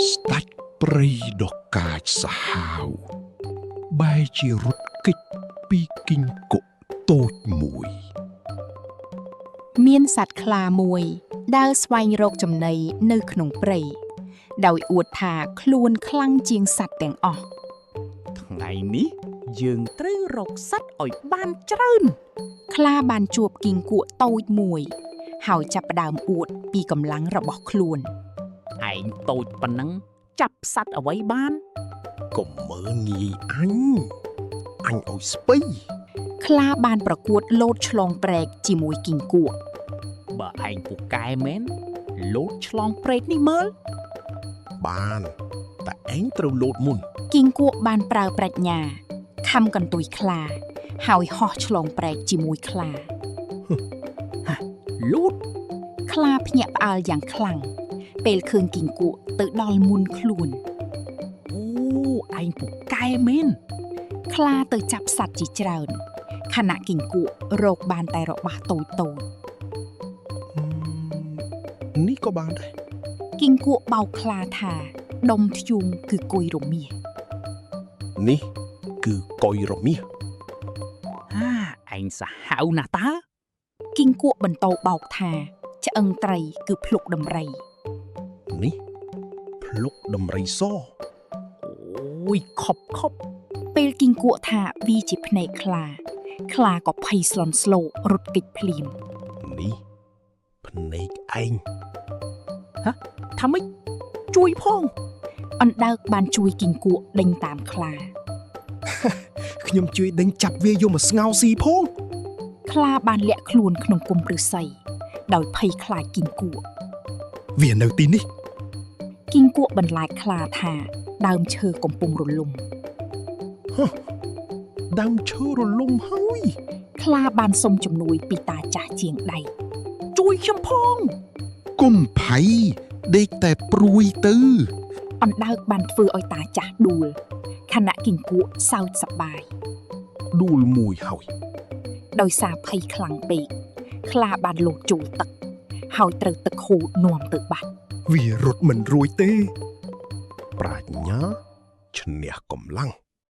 ស្ដេចព្រៃដ៏កាចសាហាវបែរជារត់គេចពីគីងគក់តូចមួយមានសត្វខ្លាមួយដើរស្វែងរកចំណីនៅក្នុងព្រៃដោយអួតថាខ្លួនខ្លាំងជាងសត្វទាំងអស់ថ្ងៃនេះយើងត្រូវរកសត្វឲ្យបានច្រើនខ្លាបានជួបគីងគក់តូចមួយហើយចាប់ផ្ដើមអួតពីកម្លាំងរបស់ខ្លួន ឯងតូចប៉ុណ្ណឹងចាប់សត្វអ្វីបានក ុំមើលងាយអញឲ្យស្ពៃ ខ្លាបានប្រកួតលោតឆ្លងព្រែកជាមួយគីងគក់ បើឯងពូកែមែនលោតឆ្លងព្រែកនេះមើលបានតែឯងត្រូវលោតមុន គីងគក់បានប្រើប្រាជ្ញាខំកន្ទុយខ្លាហើយហោះឆ្លងព្រែកជាមួយខ្លា លោត ខ្លាភ្ញាក់ផ្អើលយ៉ាងខ្លាំងពេលឃើញគីងគក់ទៅដល់មុនខ្លួន អូឯងពូកែមែន ខ្លាទៅចាប់សត្វជាច្រើនខណៈគីងគក់រកបានតែរបស់តូចៗ នេះក៏បានដែរ គីងគក់បោកខ្លាថាដុំធ្យូងគឺគុយរមាស នេះគឺកុយរមាស ឯងសាហាវណាស់តើ គីងគក់បន្តបោកថាឆ្អឹងត្រីគឺភ្លុកដំរី នេះភ្លុកដំរីស អូយខប់ខប់ ពេលគីងគក់ថាវាជាភ្នែកខ្លាខ្លាក៏ភ័យស្លន់ស្លោរត់គេចភ្លាម នេះភ្នែកឯង ថាម៉េចជួយផង អណ្ដើកបានជួយគីងគក់ដេញតាមខ្លា ខ្ញុំជួយដេញចាប់វាយកមកស្ងោរស៊ីផង ខ្លាបានលាក់ខ្លួនក្នុងគុម្ពឫស្សីដោយភ័យខ្លាចគីងគក់ វានៅទីនេះ គីងគក់បន្លាចខ្លាថាដើមឈើកំពុងរលំ ដើមឈើរលំហើយ ខ្លាបានសុំជំនួយពីតាចាស់ជាងដៃ ជួយខ្ញុំផង គុំភ័យដេកតែព្រួយទៅ អណ្ដើកបានធ្វើឲ្យតាចាស់ដួលខណៈគីងគក់សើចសប្បាយ ដួលមួយហើយ ដោយសារភ័យខ្លាំងពេកខ្លាបានលោតចូលទឹកហើយត្រូវទឹកហូរនាំទៅបាត់ វារត់មិនរួចទេប្រាជ្ញាឈ្នះកម្លាំង